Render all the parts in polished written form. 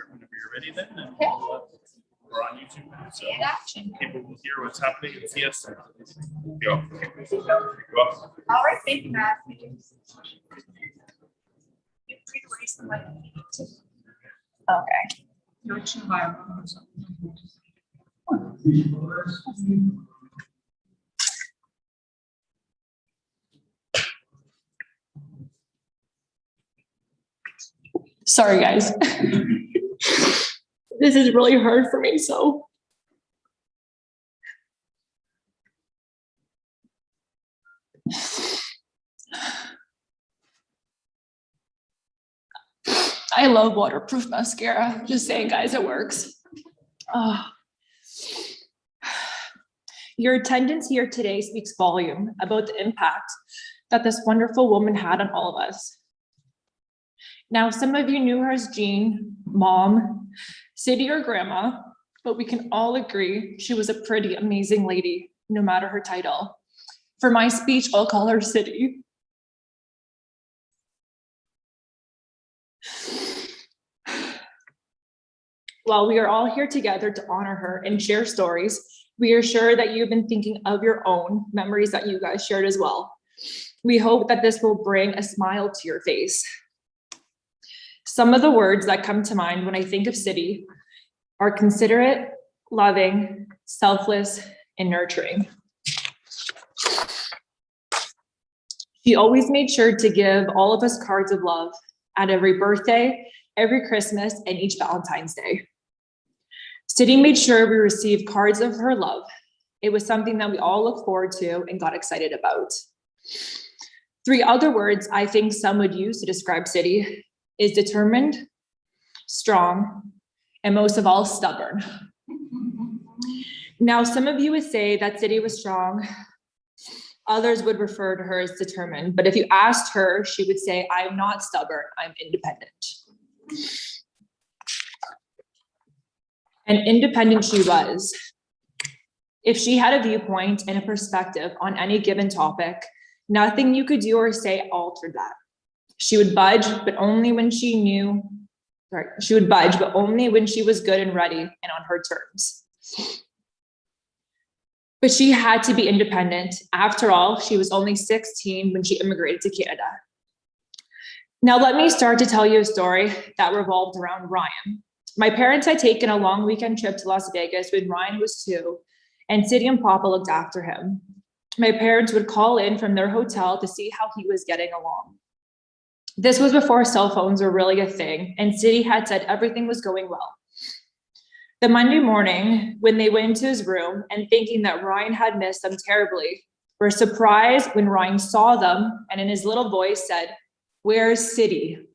Whenever you're ready, then, and we're on YouTube now, so people will hear what's happening and see us. Go. Go. All right, thank you, Matt. Okay. You're too high. Sorry, guys. This is really hard for me, so. I love waterproof mascara. Just saying, guys, it works. Your attendance here today speaks volume about the impact that this wonderful woman had on all of us. Now, some of you knew her as Jean, mom, Sadie, or grandma, but we can all agree she was a pretty amazing lady, no matter her title. For my speech, I'll call her Sadie. While we are all here together to honor her and share stories, we are sure that you've been thinking of your own memories that you guys shared as well. We hope that this will bring a smile to your face. Some of the words that come to mind when I think of Sadie are considerate, loving, selfless, and nurturing. She always made sure to give all of us cards of love at every birthday, every Christmas, and each Valentine's Day. Sadie made sure we received cards of her love. It was something that we all look forward to and got excited about. 3 other words I think some would use to describe Sadie is determined, strong, and most of all, stubborn. Now, some of you would say that Sadie was strong. Others would refer to her as determined, but if you asked her, she would say, I'm not stubborn, I'm independent. And independent she was. If she had a viewpoint and a perspective on any given topic, nothing you could do or say altered that. She would budge, but only when she knew, she would budge, but only when she was good and ready and on her terms. But she had to be independent. After all, she was only 16 when she immigrated to Canada. Now let me start to tell you a story that revolved around Ryan. My parents had taken a long weekend trip to Las Vegas when Ryan was 2, and Sadie and Papa looked after him. My parents would call in from their hotel to see how he was getting along. This was before cell phones were really a thing, and Sadie had said everything was going well. The Monday morning, when they went into his room and thinking that Ryan had missed them terribly, were surprised when Ryan saw them and in his little voice said, "Where's Sadie?"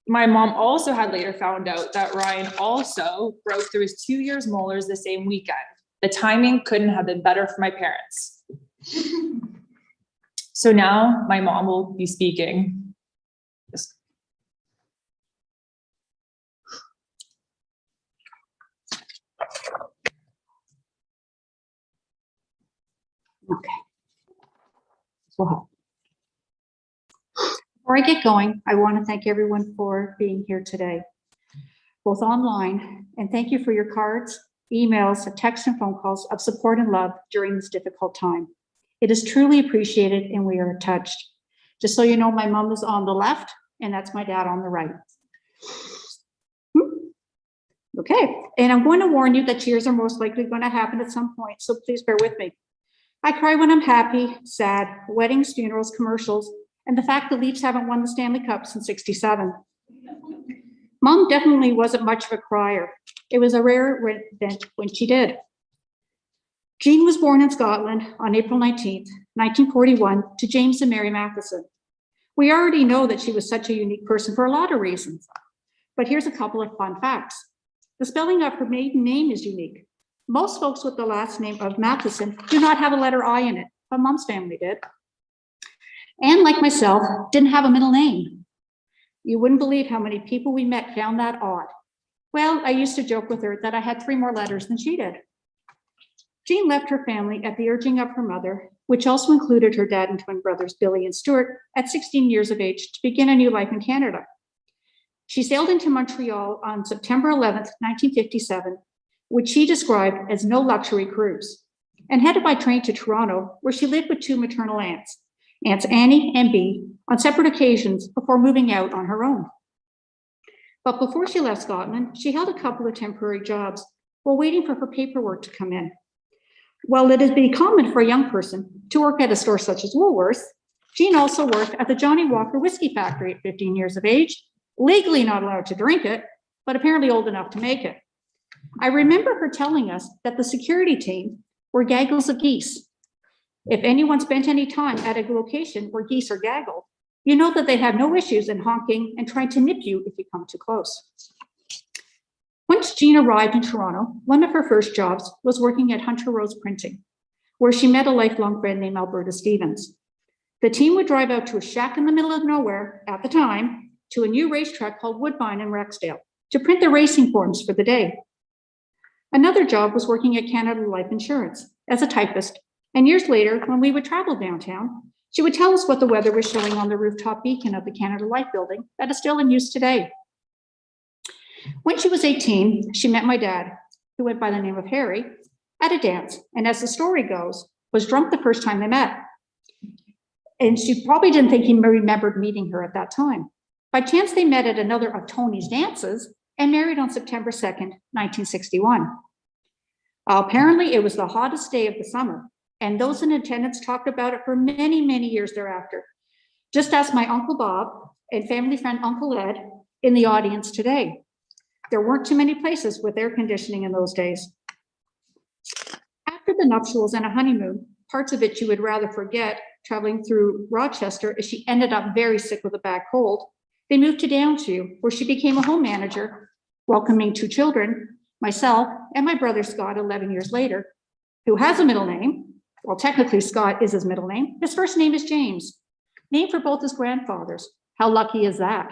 My mom also had later found out that Ryan also broke through his 2 years molars the same weekend. The timing couldn't have been better for my parents. So now my mom will be speaking. Okay. Wow. Before I get going, I want to thank everyone for being here today, both online, and thank you for your cards emails, texts, and phone calls of support and love during this difficult time. It is truly appreciated and we are touched. Just so you know, my mom is on the left and that's my dad on the right. Okay, and I'm going to warn you that tears are most likely going to happen at some point, so please bear with me. I cry when I'm happy, sad, weddings, funerals, commercials, and the fact the Leafs haven't won the Stanley Cup since '67. Mom definitely wasn't much of a crier. It was a rare event when she did. Jean was born in Scotland on April 19th, 1941, to James and Mary Matheson. We already know that she was such a unique person for a lot of reasons, but here's a couple of fun facts. The spelling of her maiden name is unique. Most folks with the last name of Matheson do not have a letter I in it, but Mom's family did. And like myself, didn't have a middle name. You wouldn't believe how many people we met found that odd. Well, I used to joke with her that I had 3 more letters than she did. Jean left her family at the urging of her mother, which also included her dad and twin brothers, Billy and Stuart, at 16 years of age to begin a new life in Canada. She sailed into Montreal on September 11th, 1957, which she described as no luxury cruise, and headed by train to Toronto, where she lived with 2 maternal aunts, Aunts Annie and Bee, on separate occasions before moving out on her own. But before she left Scotland, she held a couple of temporary jobs while waiting for her paperwork to come in. While it has been common for a young person to work at a store such as Woolworths, Jean also worked at the Johnny Walker Whiskey Factory at 15 years of age, legally not allowed to drink it, but apparently old enough to make it. I remember her telling us that the security team were gaggles of geese. If anyone spent any time at a location where geese are gaggled, you know that they have no issues in honking and trying to nip you if you come too close. Once Jean arrived in Toronto, one of her first jobs was working at Hunter Rose Printing, where she met a lifelong friend named Alberta Stevens. The team would drive out to a shack in the middle of nowhere at the time to a new racetrack called Woodbine in Rexdale to print the racing forms for the day. Another job was working at Canada Life Insurance as a typist, and years later, when we would travel downtown, she would tell us what the weather was showing on the rooftop beacon of the Canada Life building that is still in use today. When she was 18, she met my dad, who went by the name of Harry, at a dance, and as the story goes, was drunk the first time they met. And she probably didn't think he remembered meeting her at that time. By chance, they met at another of Tony's dances and married on September 2nd, 1961. Apparently, it was the hottest day of the summer, and those in attendance talked about it for many, many years thereafter. Just ask my Uncle Bob and family friend Uncle Ed in the audience today. There weren't too many places with air conditioning in those days. After the nuptials and a honeymoon, parts of it you would rather forget, traveling through Rochester as she ended up very sick with a bad cold, they moved to Downview, where she became a home manager, welcoming 2 children, myself and my brother Scott 11 years later, who has a middle name. Well, technically Scott is his middle name. His first name is James, named for both his grandfathers. How lucky is that?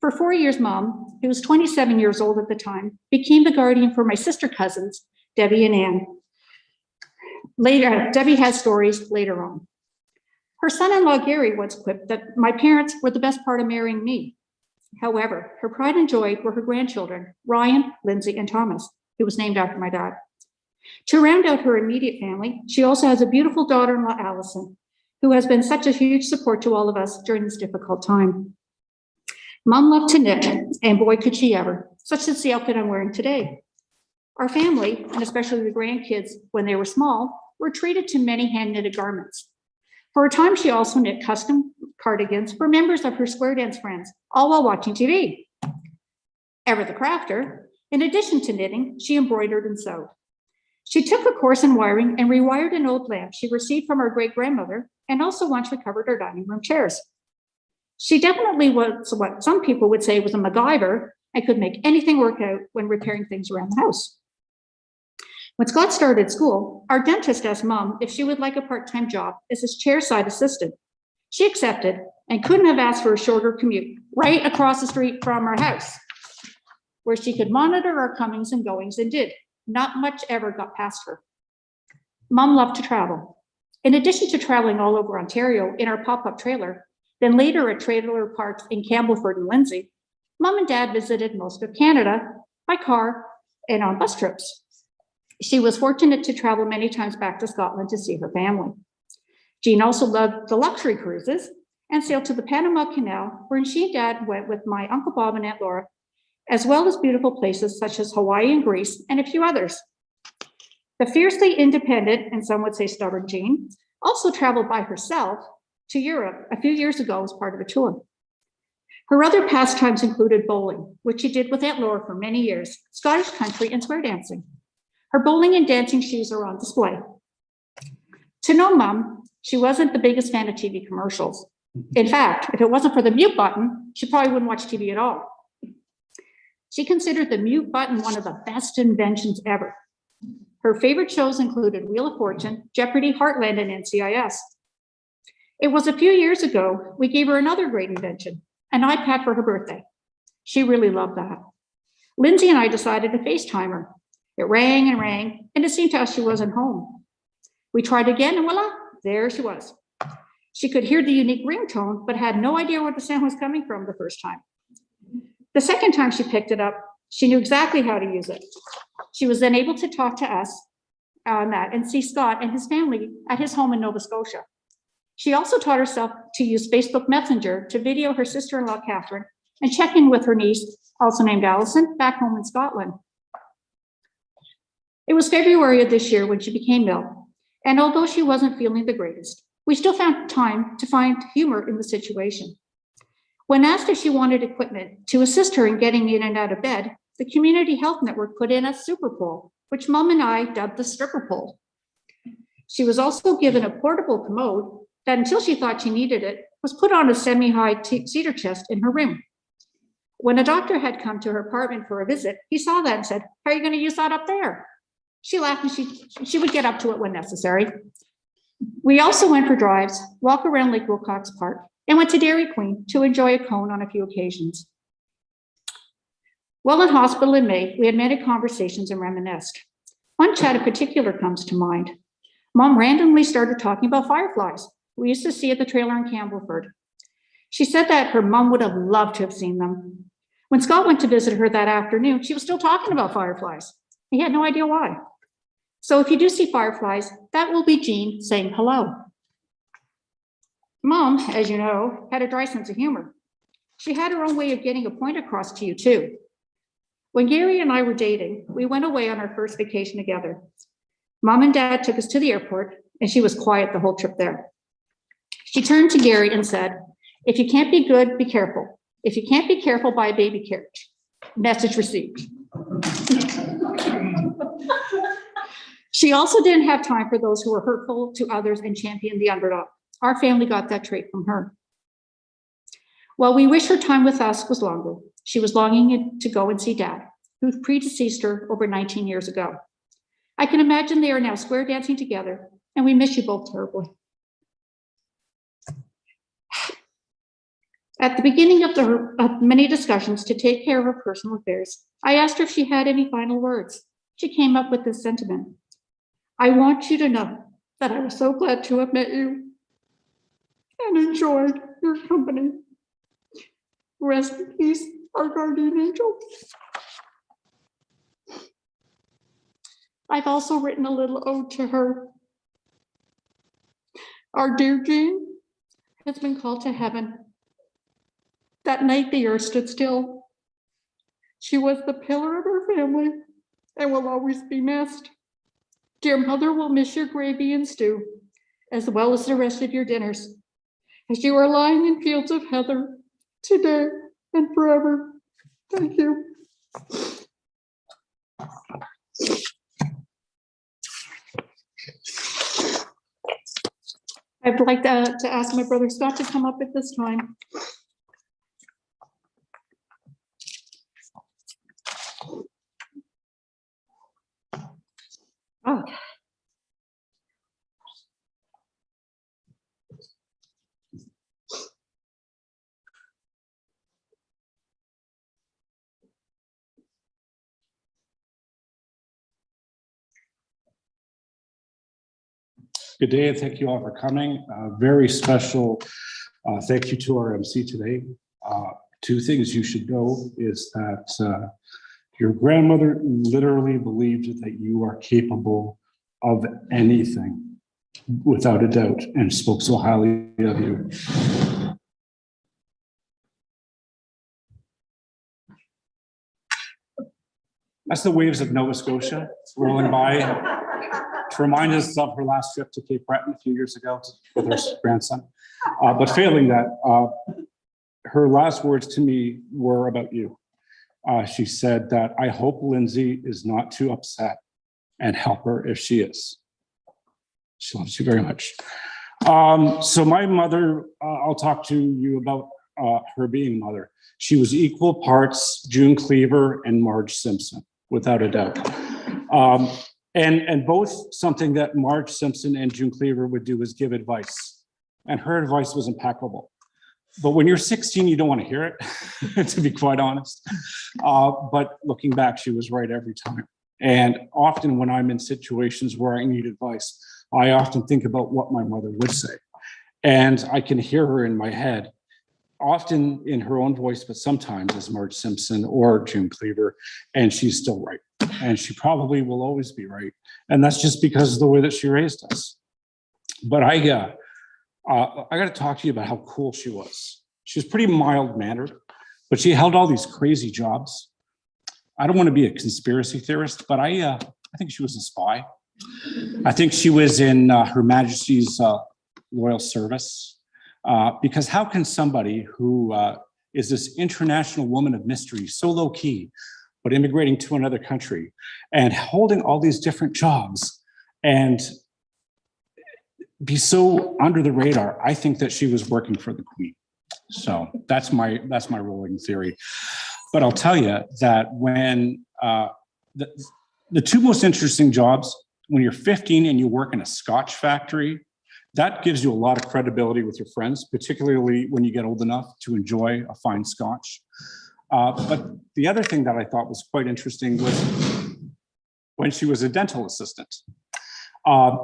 For 4 years, Mom, who was 27 years old at the time, became the guardian for my sister cousins, Debbie and Ann. Later, Debbie has stories later on. Her son-in-law, Gary, once quipped that my parents were the best part of marrying me. However, her pride and joy were her grandchildren, Ryan, Lindsay, and Thomas, who was named after my dad. To round out her immediate family, she also has a beautiful daughter-in-law, Allison, who has been such a huge support to all of us during this difficult time. Mom loved to knit, and boy, could she ever, such as the outfit I'm wearing today. Our family, and especially the grandkids when they were small, were treated to many hand-knitted garments. For a time, she also knit custom cardigans for members of her square dance friends, all while watching TV. Ever the crafter, in addition to knitting, she embroidered and sewed. She took a course in wiring and rewired an old lamp she received from her great-grandmother, and also once recovered her dining room chairs. She definitely was what some people would say was a MacGyver and could make anything work out when repairing things around the house. When Scott started school, our dentist asked Mom if she would like a part-time job as his chairside assistant. She accepted and couldn't have asked for a shorter commute right across the street from our house, where she could monitor our comings and goings, and did. Not much ever got past her. Mom loved to travel. In addition to traveling all over Ontario in our pop-up trailer, then later at trailer parks in Campbellford and Lindsay, Mom and Dad visited most of Canada by car and on bus trips. She was fortunate to travel many times back to Scotland to see her family. Jean also loved the luxury cruises and sailed to the Panama Canal, where she and Dad went with my Uncle Bob and Aunt Laura, as well as beautiful places such as Hawaii and Greece and a few others. The fiercely independent, and some would say stubborn Jean, also traveled by herself to Europe a few years ago as part of a tour. Her other pastimes included bowling, which she did with Aunt Laura for many years, Scottish country, and square dancing. Her bowling and dancing shoes are on display. To know Mom, she wasn't the biggest fan of TV commercials. In fact, if it wasn't for the mute button, she probably wouldn't watch TV at all. She considered the mute button one of the best inventions ever. Her favorite shows included Wheel of Fortune, Jeopardy, Heartland, and NCIS. It was a few years ago, we gave her another great invention, an iPad for her birthday. She really loved that. Lindsay and I decided to FaceTime her. It rang, and it seemed to us she wasn't home. We tried again, and voila, there she was. She could hear the unique ringtone, but had no idea where the sound was coming from the first time. The second time she picked it up, she knew exactly how to use it. She was then able to talk to us on that and see Scott and his family at his home in Nova Scotia. She also taught herself to use Facebook Messenger to video her sister-in-law, Catherine, and check in with her niece, also named Allison, back home in Scotland. It was February of this year when she became ill, and although she wasn't feeling the greatest, we still found time to find humor in the situation. When asked if she wanted equipment to assist her in getting in and out of bed, the Community Health Network put in a super pole, which Mom and I dubbed the stripper pole. She was also given a portable commode that, until she thought she needed it, was put on a semi-high cedar chest in her room. When a doctor had come to her apartment for a visit, he saw that and said, "How are you going to use that up there?" She laughed and she would get up to it when necessary. We also went for drives, walk around Lake Wilcox Park, and went to Dairy Queen to enjoy a cone on a few occasions. While in hospital in May, we had many conversations and reminisced. One chat in particular comes to mind. Mom randomly started talking about fireflies we used to see at the trailer in Campbellford. She said that her mom would have loved to have seen them. When Scott went to visit her that afternoon, she was still talking about fireflies. He had no idea why. So if you do see fireflies, that will be Jean saying hello. Mom, as you know, had a dry sense of humor. She had her own way of getting a point across to you too. When Gary and I were dating, we went away on our first vacation together. Mom and Dad took us to the airport, and she was quiet the whole trip there. She turned to Gary and said, "If you can't be good, be careful. If you can't be careful, buy a baby carriage." Message received. She also didn't have time for those who were hurtful to others and championed the underdog. Our family got that trait from her. While we wish her time with us was longer, she was longing to go and see Dad, who predeceased her over 19 years ago. I can imagine they are now square dancing together, and we miss you both terribly. At the beginning of many discussions to take care of her personal affairs, I asked her if she had any final words. She came up with this sentiment: "I want you to know that I was so glad to have met you and enjoyed your company. Rest in peace, our guardian angel." I've also written a little ode to her. Our dear Jean has been called to heaven. That night the earth stood still. She was the pillar of our family and will always be missed. Dear Mother will miss your gravy and stew, as well as the rest of your dinners, as you are lying in fields of heather today and forever. Thank you. I'd like to ask my brother Scott to come up at this time. Oh. Good day, and thank you all for coming. Very special thank you to our MC today. Two things you should know is that Your grandmother literally believed that you are capable of anything, without a doubt, and spoke so highly of you. That's the waves of Nova Scotia rolling by to remind us of her last trip to Cape Breton a few years ago with her grandson. But failing that, her last words to me were about you. She said that, "I hope Lindsay is not too upset, and help her if she is." She loves you very much. So my mother, I'll talk to you about her being a mother. She was equal parts June Cleaver and Marge Simpson, without a doubt. And both something that Marge Simpson and June Cleaver would do was give advice. And her advice was impeccable. But when you're 16, you don't want to hear it, to be quite honest. But looking back, she was right every time. And often when I'm in situations where I need advice, I often think about what my mother would say. And I can hear her in my head, often in her own voice, but sometimes as Marge Simpson or June Cleaver, and she's still right. And she probably will always be right. And that's just because of the way that she raised us. But I got to talk to you about how cool she was. She was pretty mild-mannered, but she held all these crazy jobs. I don't want to be a conspiracy theorist, but I think she was a spy. I think she was in Her Majesty's loyal service, because how can somebody who is this international woman of mystery, so low-key, but immigrating to another country and holding all these different jobs and be so under the radar? I think that she was working for the Queen. So that's my rolling theory. But I'll tell you that when the two most interesting jobs, when you're 15 and you work in a Scotch factory, that gives you a lot of credibility with your friends, particularly when you get old enough to enjoy a fine Scotch. But the other thing that I thought was quite interesting was when she was a dental assistant.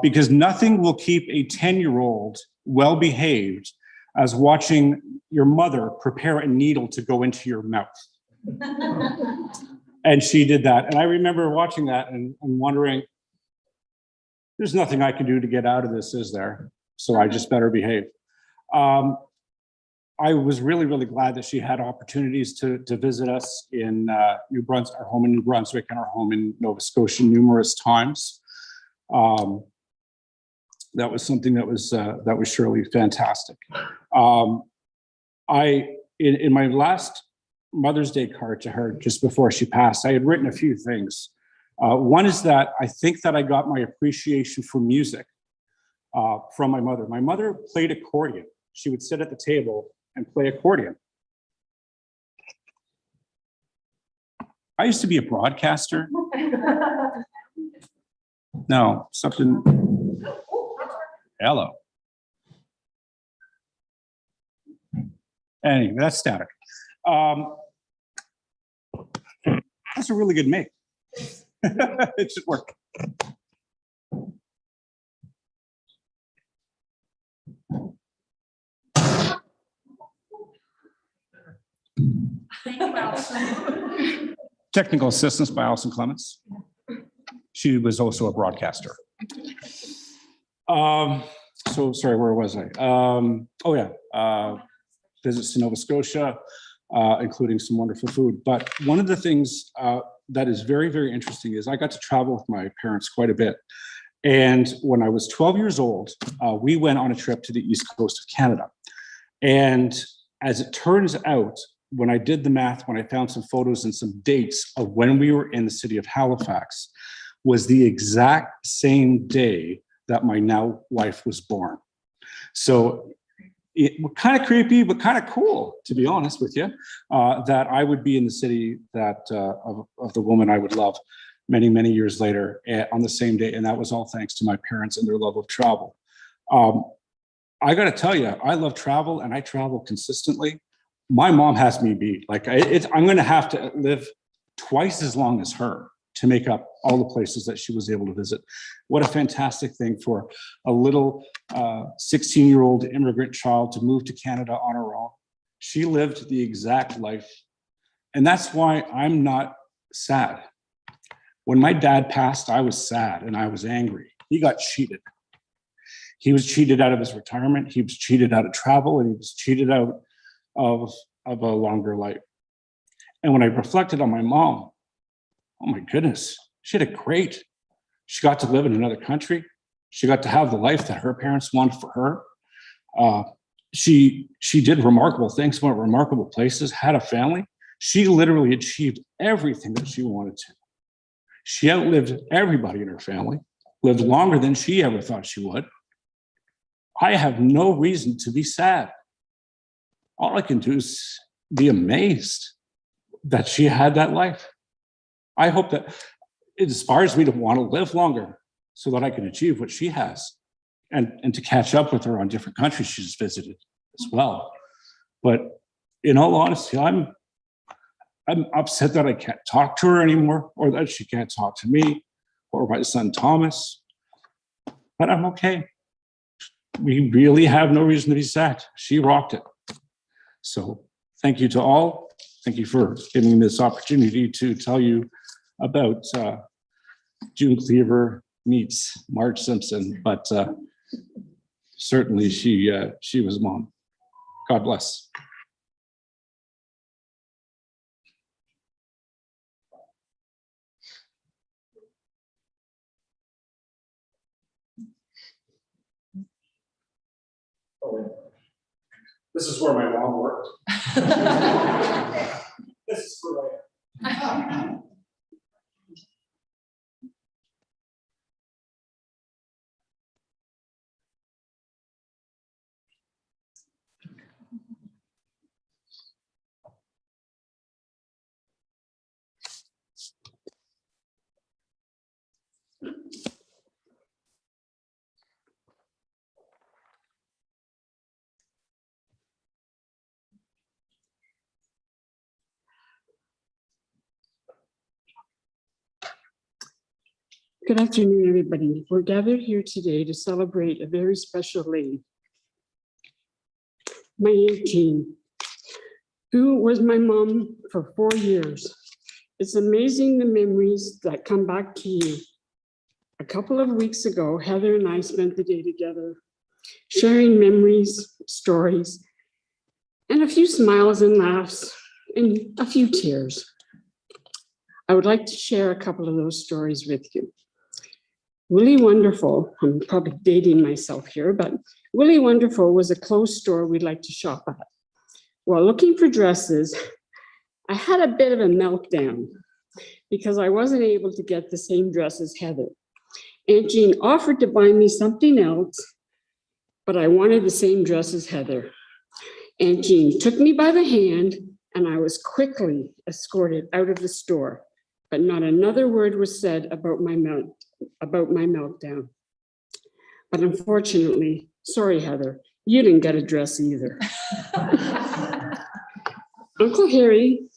Because nothing will keep a 10-year-old well-behaved as watching your mother prepare a needle to go into your mouth. And she did that. And I remember watching that and wondering, there's nothing I can do to get out of this, is there? So I just better behave. I was really, really glad that she had opportunities to visit us in New Brunswick, our home in New Brunswick, and our home in Nova Scotia numerous times. That was something that was surely fantastic. In my last Mother's Day card to her, just before she passed, I had written a few things. One is that I think that I got my appreciation for music from my mother. My mother played accordion. She would sit at the table and play accordion. I used to be a broadcaster. No, something. Hello. Anyway, that's static. That's a really good make. It should work. Thank you, Allison. Technical assistance by Allison Clements. She was also a broadcaster. So sorry, where was I? Visits to Nova Scotia, including some wonderful food. But one of the things that is very, very interesting is I got to travel with my parents quite a bit. And when I was 12 years old, we went on a trip to the East Coast of Canada. And as it turns out, when I did the math, when I found some photos and some dates of when we were in the city of Halifax, was the exact same day that my now wife was born. So it was kind of creepy, but kind of cool, to be honest with you, that I would be in the city that of the woman I would love many, many years later on the same day. And that was all thanks to my parents and their love of travel. I got to tell you, I love travel and I travel consistently. My mom has me beat. Like I'm going to have to live twice as long as her to make up all the places that she was able to visit. What a fantastic thing for a little 16-year-old immigrant child to move to Canada on her own. She lived the exact life. And that's why I'm not sad. When my dad passed, I was sad and I was angry. He got cheated. He was cheated out of his retirement. He was cheated out of travel, and he was cheated out of a longer life. And when I reflected on my mom, oh my goodness, she had it great. She got to live in another country. She got to have the life that her parents wanted for her. She did remarkable things, went remarkable places, had a family. She literally achieved everything that she wanted to. She outlived everybody in her family, lived longer than she ever thought she would. I have no reason to be sad. All I can do is be amazed that she had that life. I hope that it inspires me to want to live longer so that I can achieve what she has, and to catch up with her on different countries she's visited as well. But in all honesty, I'm upset that I can't talk to her anymore, or that she can't talk to me or my son Thomas, but I'm okay. We really have no reason to be sad. She rocked it. So thank you to all. Thank you for giving me this opportunity to tell you about June Cleaver meets Marge Simpson, but certainly she was mom. God bless. This is where my mom worked. This is for later. Good afternoon, everybody. We're gathered here today to celebrate a very special lady, my Aunt Jean, who was my mom for 4 years. It's amazing the memories that come back to you. A couple of weeks ago, Heather and I spent the day together, sharing memories, stories, and a few smiles and laughs, and a few tears. I would like to share a couple of those stories with you. Willie Wonderful, I'm probably dating myself here, but Willie Wonderful was a clothes store we'd like to shop at. While looking for dresses, I had a bit of a meltdown because I wasn't able to get the same dress as Heather. Aunt Jean offered to buy me something else, but I wanted the same dress as Heather. Aunt Jean took me by the hand and I was quickly escorted out of the store, but not another word was said about my meltdown. But unfortunately, sorry, Heather, you didn't get a dress either. My Uncle Harry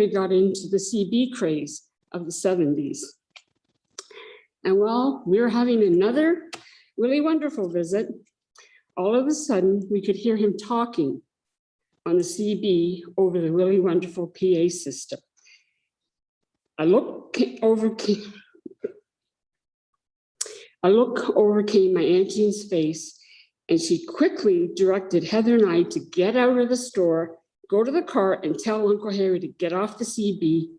got into the CB craze of the 70s. And while we were having another really wonderful visit, all of a sudden we could hear him talking on the CB over the really wonderful PA system. A look overcame my Aunt Jean's face, and she quickly directed Heather and I to get out of the store, go to the car, and tell Uncle Harry to get off the CB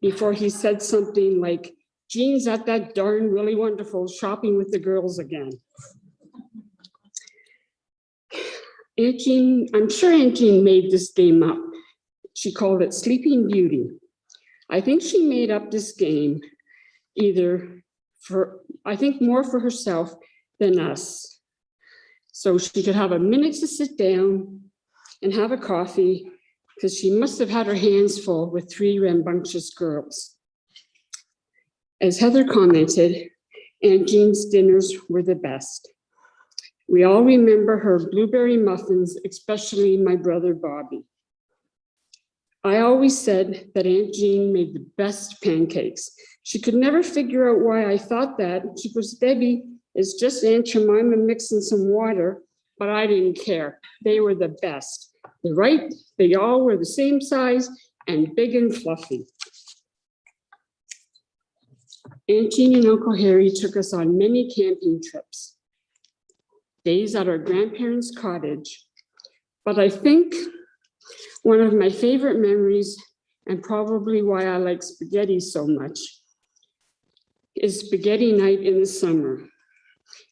before he said something like, "Jean's at that darn really wonderful shopping with the girls again." Aunt Jean, I'm sure Aunt Jean made this game up. She called it Sleeping Beauty. I think she made up this game more for herself than us. So she could have a minute to sit down and have a coffee, because she must have had her hands full with 3 rambunctious girls. As Heather commented, Aunt Jean's dinners were the best. We all remember her blueberry muffins, especially my brother Bobby. I always said that Aunt Jean made the best pancakes. She could never figure out why I thought that. She goes, "Debbie, it's just Aunt Jemima mixing some water," but I didn't care. They were the best. They all were the same size and big and fluffy. Aunt Jean and Uncle Harry took us on many camping trips, days at our grandparents' cottage. But I think one of my favorite memories, and probably why I like spaghetti so much, is spaghetti night in the summer.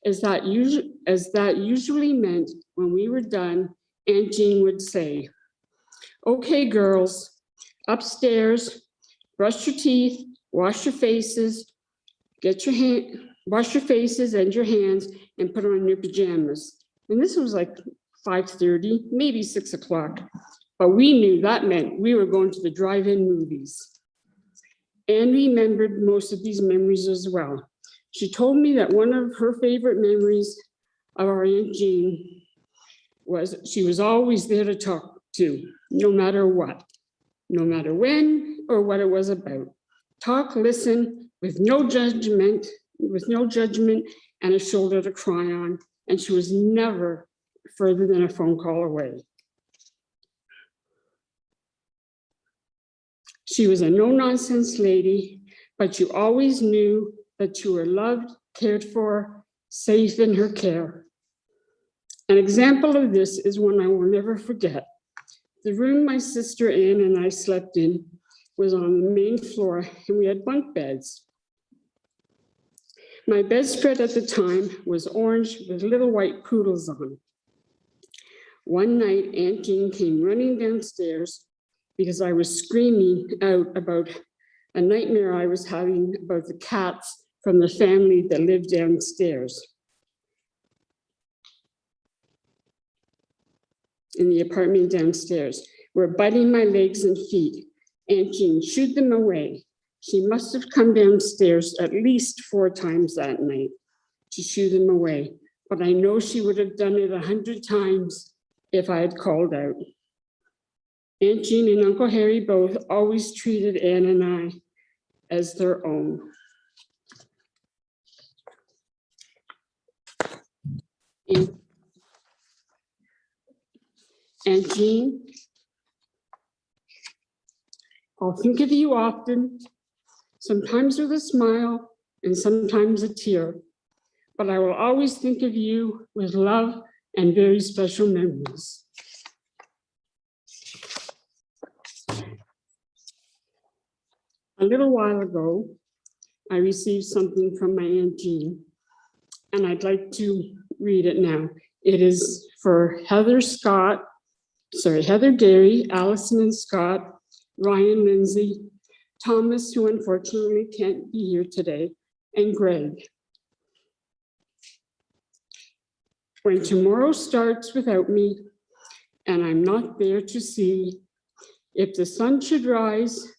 As that usually meant when we were done, Aunt Jean would say, "Okay, girls, upstairs, brush your teeth, wash your faces, wash your faces and your hands and put on your pajamas." And this was like 5:30, maybe 6 o'clock. But we knew that meant we were going to the drive-in movies. Anne remembered most of these memories as well. She told me that one of her favorite memories of our Aunt Jean was she was always there to talk to, no matter what, no matter when or what it was about. Talk, listen, with no judgment, and a shoulder to cry on, and she was never further than a phone call away. She was a no-nonsense lady, but you always knew that you were loved, cared for, safe in her care. An example of this is one I will never forget. The room my sister Anne and I slept in was on the main floor, and we had bunk beds. My bedspread at the time was orange with little white poodles on. One night, Aunt Jean came running downstairs because I was screaming out about a nightmare I was having about the cats from the family that lived downstairs in the apartment downstairs, were biting my legs and feet. Aunt Jean shooed them away. She must have come downstairs at least 4 times that night to shoo them away, but I know she would have done it 100 times if I had called out. Aunt Jean and Uncle Harry both always treated Anne and I as their own. Aunt Jean, I'll think of you often, sometimes with a smile and sometimes a tear, but I will always think of you with love and very special memories. A little while ago, I received something from my Aunt Jean, and I'd like to read it now. It is for Heather Gary, Allison and Scott, Ryan Lindsay, Thomas, who unfortunately can't be here today, and Greg. When tomorrow starts without me, and I'm not there to see, if the sun should rise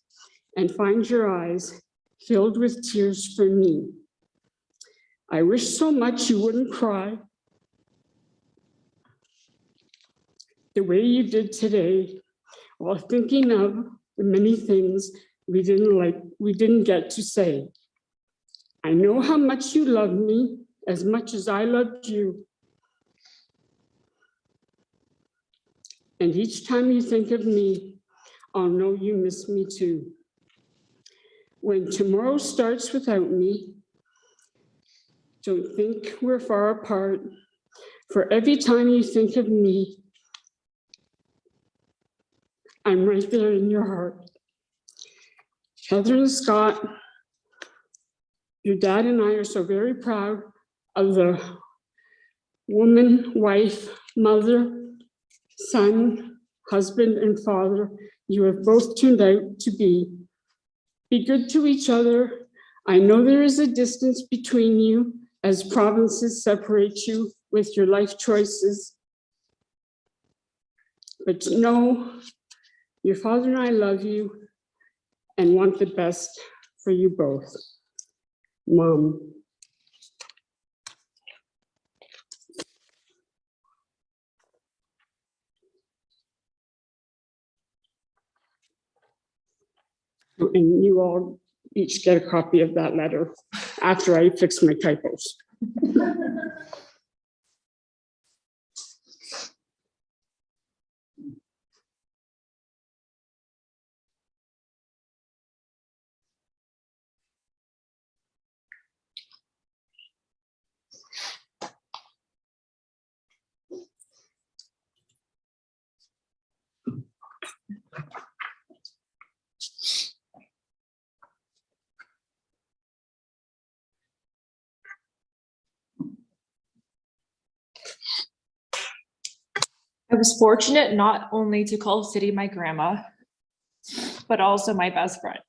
and find your eyes filled with tears for me, I wish so much you wouldn't cry the way you did today, while thinking of the many things we didn't get to say. I know how much you love me, as much as I loved you. And each time you think of me, I'll know you miss me too. When tomorrow starts without me, don't think we're far apart. For every time you think of me, I'm right there in your heart. Heather and Scott, your dad and I are so very proud of the woman, wife, mother, son, husband, and father you have both turned out to be. Be good to each other. I know there is a distance between you as provinces separate you with your life choices. But know your father and I love you and want the best for you both. Mom. And you all each get a copy of that letter after I fix my typos. I was fortunate not only to call City my grandma, but also my best friend.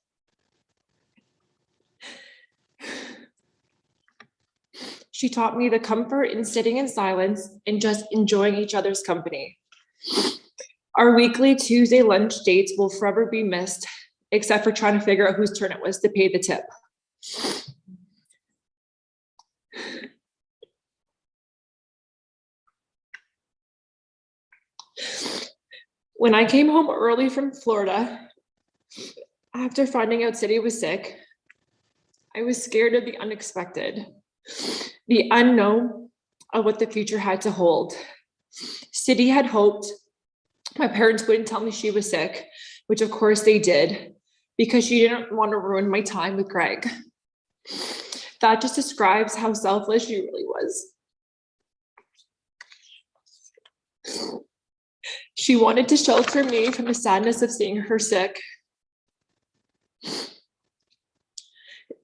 She taught me the comfort in sitting in silence and just enjoying each other's company. Our weekly Tuesday lunch dates will forever be missed, except for trying to figure out whose turn it was to pay the tip. When I came home early from Florida, after finding out City was sick, I was scared of the unexpected, the unknown of what the future had to hold. City had hoped my parents wouldn't tell me she was sick, which of course they did, because she didn't want to ruin my time with Greg. That just describes how selfless she really was. She wanted to shelter me from the sadness of seeing her sick.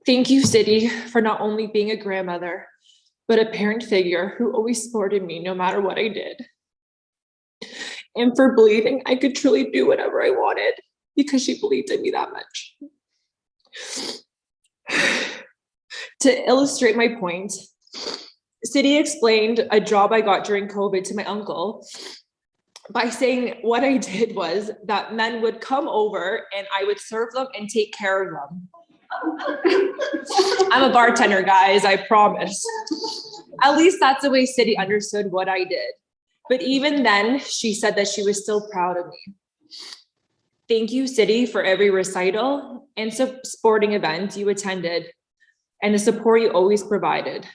Thank you, City, for not only being a grandmother, but a parent figure who always supported me no matter what I did. And for believing I could truly do whatever I wanted because she believed in me that much. To illustrate my point, City explained a job I got during COVID to my uncle by saying what I did was that men would come over and I would serve them and take care of them. I'm a bartender, guys, I promise. At least that's the way City understood what I did. But even then, she said that she was still proud of me. Thank you, City, for every recital and sporting event you attended and the support you always provided.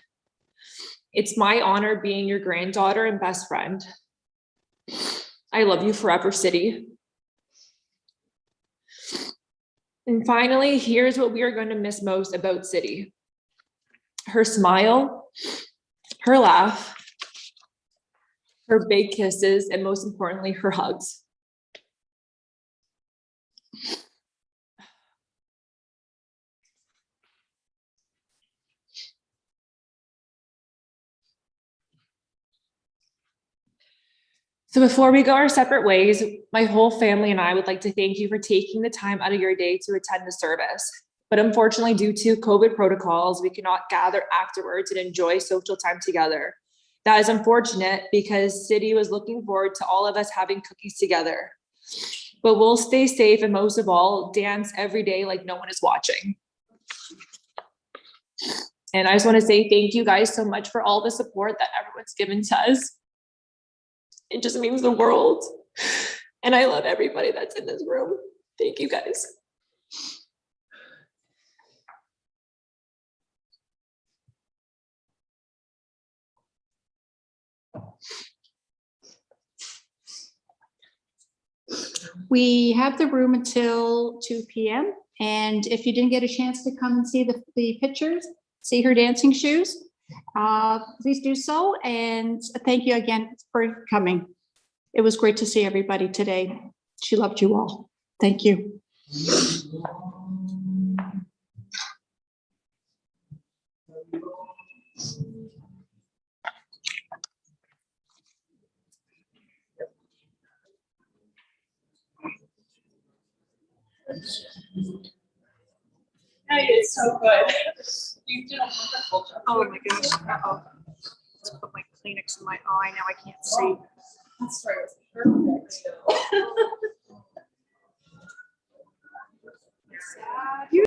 It's my honor being your granddaughter and best friend. I love you forever, City. And finally, here's what we are going to miss most about City. Her smile, her laugh, her big kisses, and most importantly, her hugs. So before we go our separate ways, my whole family and I would like to thank you for taking the time out of your day to attend the service. But unfortunately, due to COVID protocols, we cannot gather afterwards and enjoy social time together. That is unfortunate because City was looking forward to all of us having cookies together. But we'll stay safe and most of all, dance every day like no one is watching. And I just want to say thank you guys so much for all the support that everyone's given to us. It just means the world. And I love everybody that's in this room. Thank you guys. We have the room until 2 p.m. And if you didn't get a chance to come and see the pictures, see her dancing shoes, please do so. And thank you again for coming. It was great to see everybody today. She loved you all. Thank you. Hey, it's so good. You did a wonderful job. Oh my gosh. Uh-oh. Let's put my Kleenex in my eye. Now I can't see. That's right. It was perfect.